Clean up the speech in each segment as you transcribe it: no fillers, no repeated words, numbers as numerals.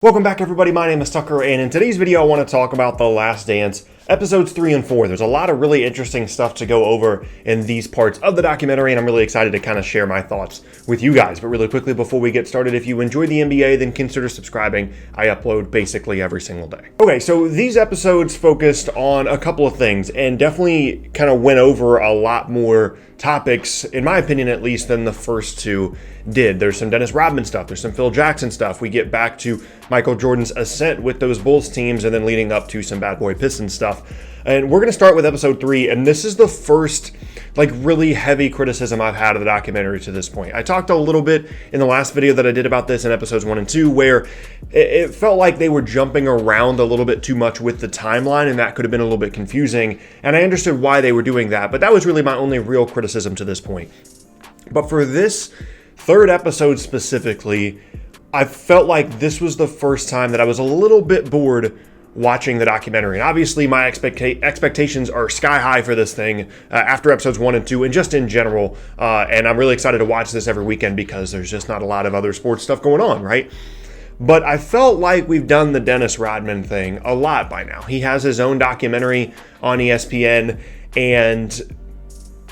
Welcome back, everybody. My name is Tucker, and in today's video I want to talk about The Last Dance, episodes 3 and 4. There's a lot of really interesting stuff to go over in these parts of the documentary, and I'm really excited to kind of share my thoughts with you guys. But really quickly, before we get started, if you enjoy the NBA, then consider subscribing. I upload basically every single day. Okay, so these episodes focused on a couple of things, and definitely kind of went over a lot more topics, in my opinion at least, than the first two did. There's some Dennis Rodman stuff, there's some Phil Jackson stuff. We get back to Michael Jordan's ascent with those Bulls teams, and then leading up to some Bad Boy Pistons stuff. And we're going to start with episode 3, and this is the first really heavy criticism I've had of the documentary to this point. I talked a little bit in the last video that I did about this in episodes 1 and 2, where it felt like they were jumping around a little bit too much with the timeline, and that could have been a little bit confusing, and I understood why they were doing that, but that was really my only real criticism to this point. But for this third episode specifically, I felt like this was the first time that I was a little bit bored watching the documentary. And obviously my expectations are sky high for this thing after episodes 1 and 2 and just in general. And I'm really excited to watch this every weekend because there's just not a lot of other sports stuff going on, right? But I felt like we've done the Dennis Rodman thing a lot by now. He has his own documentary on ESPN, and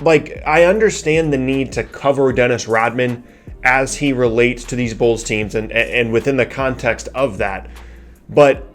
I understand the need to cover Dennis Rodman as he relates to these Bulls teams and within the context of that. But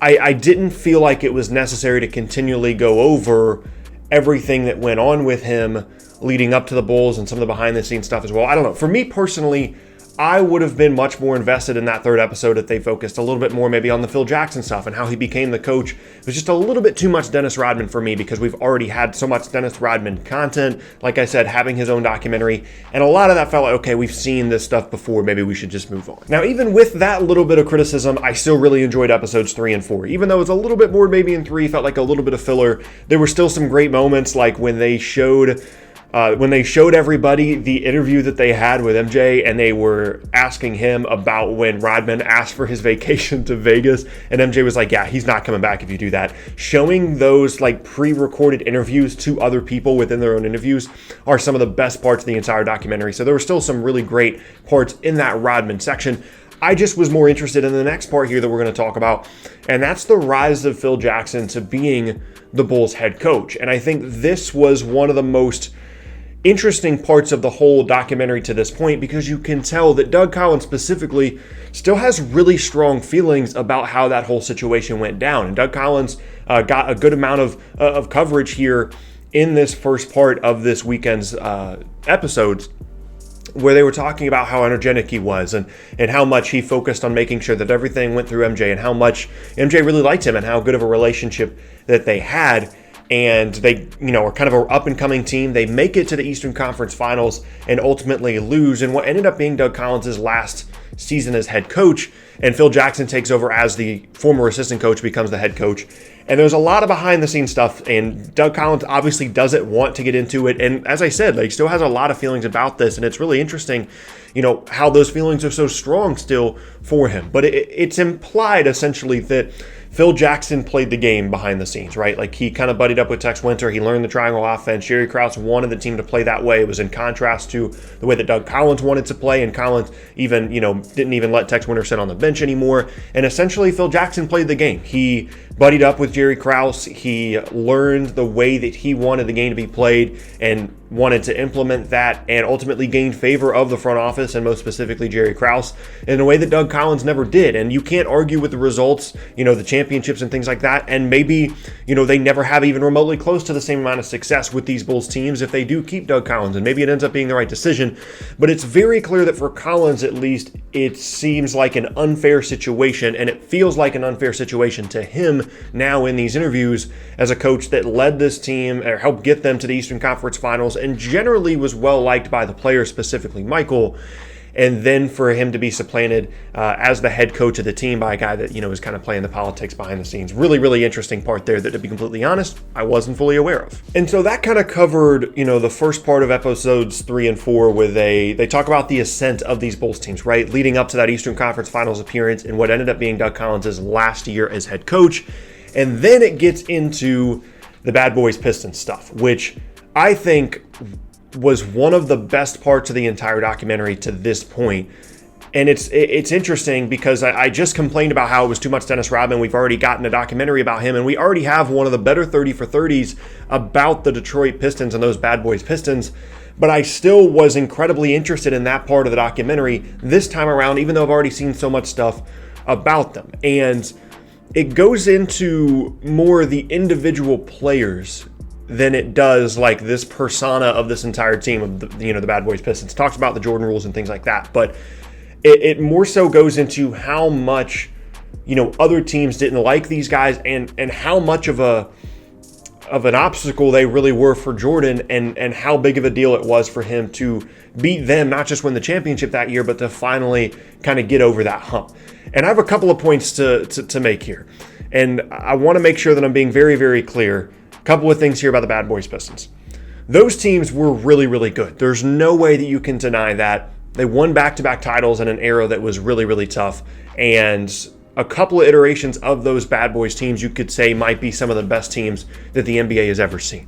I didn't feel like it was necessary to continually go over everything that went on with him leading up to the Bulls and some of the behind the scenes stuff as well. I don't know. For me personally, I would have been much more invested in that third episode if they focused a little bit more maybe on the Phil Jackson stuff and how he became the coach. It was just a little bit too much Dennis Rodman for me because we've already had so much Dennis Rodman content. Like I said, having his own documentary, and a lot of that felt like, okay, we've seen this stuff before, maybe we should just move on. Now, even with that little bit of criticism, I still really enjoyed episodes 3 and 4. Even though it was a little bit bored maybe in 3, felt like a little bit of filler, there were still some great moments, like when they showed everybody the interview that they had with MJ, and they were asking him about when Rodman asked for his vacation to Vegas, and MJ was like, yeah, he's not coming back if you do that. Showing those pre-recorded interviews to other people within their own interviews are some of the best parts of the entire documentary. So there were still some really great parts in that Rodman section. I just was more interested in the next part here that we're going to talk about, and that's the rise of Phil Jackson to being the Bulls head coach. And I think this was one of the most interesting parts of the whole documentary to this point, because you can tell that Doug Collins specifically still has really strong feelings about how that whole situation went down. And Doug Collins got a good amount of coverage here in this first part of this weekend's episodes, where they were talking about how energetic he was and how much he focused on making sure that everything went through MJ, and how much MJ really liked him and how good of a relationship that they had. And they, are kind of an up-and-coming team. They make it to the Eastern Conference Finals and ultimately lose in what ended up being Doug Collins' last season as head coach. And Phil Jackson takes over as the former assistant coach, becomes the head coach. And there's a lot of behind-the-scenes stuff, and Doug Collins obviously doesn't want to get into it. And as I said, he still has a lot of feelings about this, and it's really interesting, how those feelings are so strong still for him. But it's implied, essentially, that Phil Jackson played the game behind the scenes, right? He kind of buddied up with Tex Winter. He learned the triangle offense. Jerry Krause wanted the team to play that way. It was in contrast to the way that Doug Collins wanted to play, and Collins even, didn't even let Tex Winter sit on the bench anymore. And essentially, Phil Jackson played the game. He buddied up with Jerry Krause. He learned the way that he wanted the game to be played and wanted to implement that, and ultimately gained favor of the front office, and most specifically Jerry Krause, in a way that Doug Collins never did. And you can't argue with the results, the championships and things like that. And maybe, they never have even remotely close to the same amount of success with these Bulls teams if they do keep Doug Collins, and maybe it ends up being the right decision. But it's very clear that for Collins, at least, it seems like an unfair situation, and it feels like an unfair situation to him now in these interviews as a coach that led this team or helped get them to the Eastern Conference Finals and generally was well liked by the players, specifically Michael. And then for him to be supplanted as the head coach of the team by a guy that, is kind of playing the politics behind the scenes. Really, really interesting part there that, to be completely honest, I wasn't fully aware of. And so that kind of covered, the first part of episodes 3 and 4, where they talk about the ascent of these Bulls teams, right? Leading up to that Eastern Conference Finals appearance in what ended up being Doug Collins' last year as head coach. And then it gets into the Bad Boys Pistons stuff, which I think was one of the best parts of the entire documentary to this point. And it's interesting because I just complained about how it was too much Dennis Rodman. We've already gotten a documentary about him, and we already have one of the better 30 for 30s about the Detroit Pistons and those bad boys Pistons. But I still was incredibly interested in that part of the documentary this time around, even though I've already seen so much stuff about them. And it goes into more of the individual players than it does like this persona of this entire team of the bad boys Pistons. It talks about the Jordan rules and things like that, but it more so goes into how much other teams didn't like these guys and how much of an obstacle they really were for Jordan, and how big of a deal it was for him to beat them, not just win the championship that year, but to finally kind of get over that hump. And I have a couple of points to make here, and I want to make sure that I'm being very, very clear. A couple of things here about the bad boys Pistons. Those teams were really, really good. There's no way that you can deny that. They won back-to-back titles in an era that was really, really tough, and a couple of iterations of those bad boys teams you could say might be some of the best teams that the NBA has ever seen.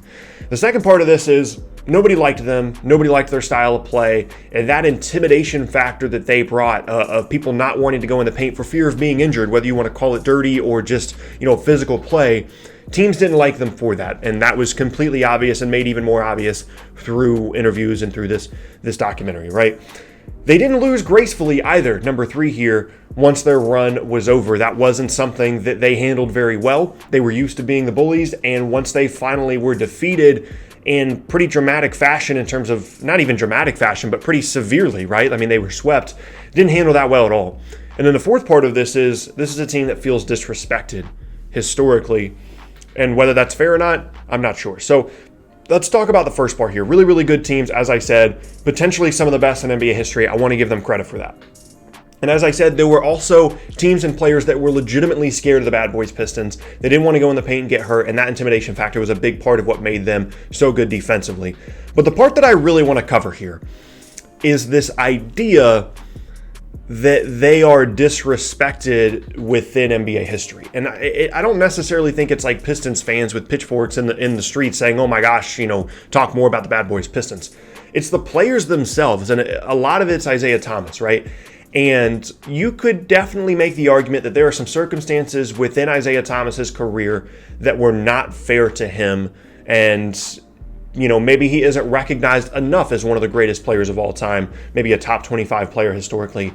The second part of this is nobody liked them, nobody liked their style of play, and that intimidation factor that they brought of people not wanting to go in the paint for fear of being injured, whether you want to call it dirty or just physical play. Teams didn't like them for that, and that was completely obvious and made even more obvious through interviews and through this documentary, right? They didn't lose gracefully either, number 3 here, once their run was over. That wasn't something that they handled very well. They were used to being the bullies, and once they finally were defeated in pretty dramatic fashion, in terms of, not even dramatic fashion, but pretty severely, right? I mean, they were swept. Didn't handle that well at all. And then the fourth part of this is a team that feels disrespected historically, and whether that's fair or not, I'm not sure. So let's talk about the first part here. Really, really good teams, as I said, potentially some of the best in NBA history. I want to give them credit for that. And as I said, there were also teams and players that were legitimately scared of the bad boys Pistons. They didn't want to go in the paint and get hurt, and that intimidation factor was a big part of what made them so good defensively. But the part that I really want to cover here is this idea that they are disrespected within NBA history. And I don't necessarily think it's like Pistons fans with pitchforks in the streets saying, oh my gosh, talk more about the bad boys Pistons. It's the players themselves, and a lot of it's Isaiah Thomas, right? And you could definitely make the argument that there are some circumstances within Isaiah Thomas's career that were not fair to him, and maybe he isn't recognized enough as one of the greatest players of all time, maybe a top 25 player historically.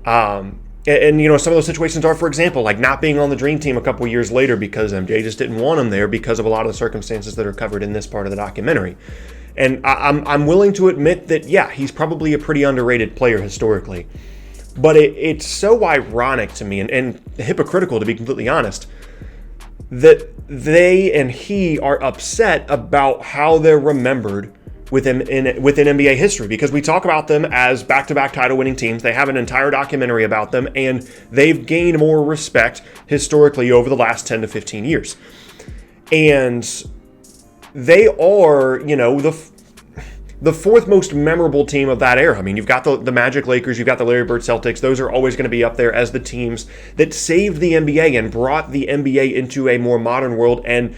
And some of those situations are, for example, like not being on the Dream Team a couple years later because MJ just didn't want him there because of a lot of the circumstances that are covered in this part of the documentary. And I'm willing to admit that, yeah, he's probably a pretty underrated player historically. But it's so ironic to me and hypocritical, to be completely honest, that they and he are upset about how they're remembered within NBA history, because we talk about them as back-to-back title-winning teams. They have an entire documentary about them, and they've gained more respect historically over the last 10 to 15 years. And they are, the fourth most memorable team of that era. I mean, you've got the Magic Lakers, you've got the Larry Bird Celtics. Those are always going to be up there as the teams that saved the NBA and brought the NBA into a more modern world and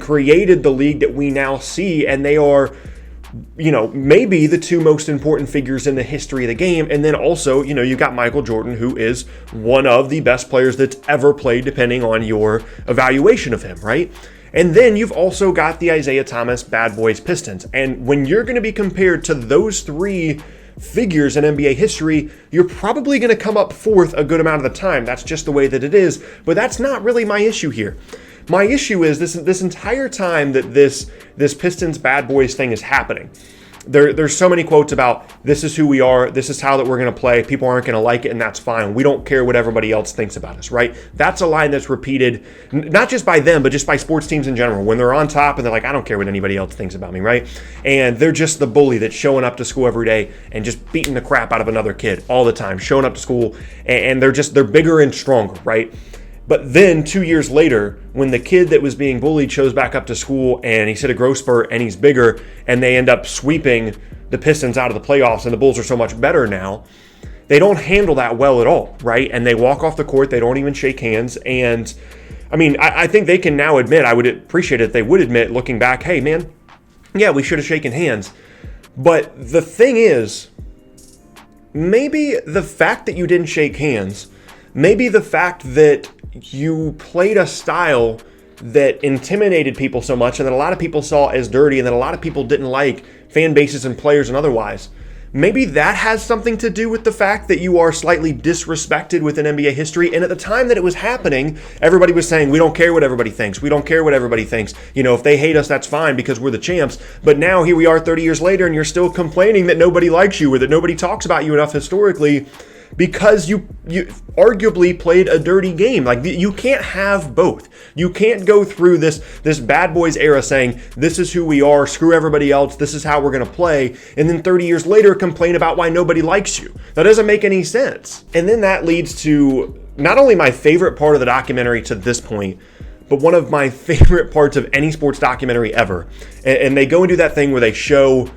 created the league that we now see. And they are, maybe the two most important figures in the history of the game. And then also, you've got Michael Jordan, who is one of the best players that's ever played, depending on your evaluation of him, right? And then you've also got the Isaiah Thomas Bad Boys Pistons. And when you're going to be compared to those three figures in NBA history, you're probably going to come up fourth a good amount of the time. That's just the way that it is. But that's not really my issue here. My issue is this entire time that this Pistons Bad Boys thing is happening. There's so many quotes about, this is who we are, this is how that we're going to play, people aren't going to like it, and that's fine. We don't care what everybody else thinks about us, right? That's a line that's repeated, not just by them, but just by sports teams in general. When they're on top and they're like, I don't care what anybody else thinks about me, right? And they're just the bully that's showing up to school every day and just beating the crap out of another kid all the time, showing up to school, and they're bigger and stronger, right? But then 2 years later, when the kid that was being bullied shows back up to school and he's hit a growth spurt and he's bigger, and they end up sweeping the Pistons out of the playoffs and the Bulls are so much better now, they don't handle that well at all, right? And they walk off the court, they don't even shake hands. And I mean, I think they can now admit, I would appreciate it if they would admit, looking back, hey man, yeah, we should have shaken hands. But the thing is, maybe the fact that you didn't shake hands, maybe the fact that you played a style that intimidated people so much and that a lot of people saw as dirty and that a lot of people didn't like, fan bases and players and otherwise, maybe that has something to do with the fact that you are slightly disrespected within NBA history. And at the time that it was happening, everybody was saying, we don't care what everybody thinks. We don't care what everybody thinks. You know, if they hate us, that's fine because we're the champs. But now here we are 30 years later and you're still complaining that nobody likes you or that nobody talks about you enough historically because you arguably played a dirty game. Like, you can't have both. You can't go through this bad boys era saying, this is who we are, screw everybody else, this is how we're going to play, and then 30 years later complain about why nobody likes you. That doesn't make any sense. And then that leads to not only my favorite part of the documentary to this point, but one of my favorite parts of any sports documentary ever. And they go and do that thing where they show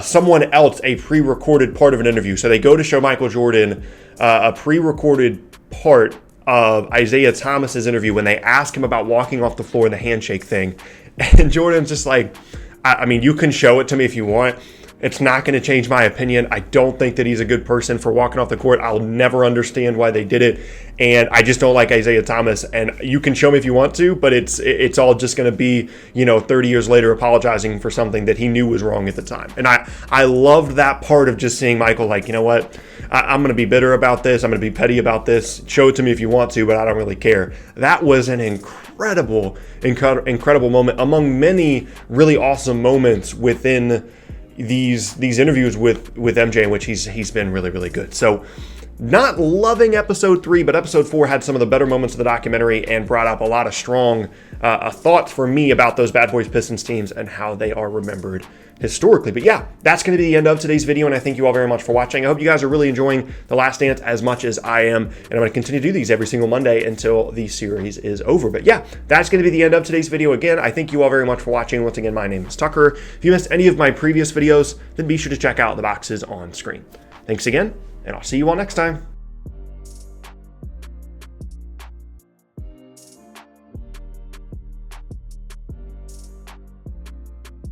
someone else a pre-recorded part of an interview. So they go to show Michael Jordan a pre-recorded part of Isaiah Thomas's interview when they ask him about walking off the floor and the handshake thing. And Jordan's just like, I mean, you can show it to me if you want. It's not going to change my opinion. I don't think that he's a good person for walking off the court. I'll never understand why they did it. And I just don't like Isaiah Thomas. And you can show me if you want to, but it's all just going to be, 30 years later apologizing for something that he knew was wrong at the time. And I loved that part of just seeing Michael like, you know what? I'm going to be bitter about this. I'm going to be petty about this. Show it to me if you want to, but I don't really care. That was an incredible moment among many really awesome moments within these interviews with MJ, in which he's been really, really good. So not loving episode 3, but episode 4 had some of the better moments of the documentary and brought up a lot of strong thoughts for me about those Bad Boys Pistons teams and how they are remembered historically. But yeah, that's going to be the end of today's video, and I thank you all very much for watching. I hope you guys are really enjoying The Last Dance as much as I am, and I'm going to continue to do these every single Monday until the series is over. But yeah, that's going to be the end of today's video. Again, I thank you all very much for watching. Once again, my name is Tucker. If you missed any of my previous videos, then be sure to check out the boxes on screen. Thanks again, and I'll see you all next time.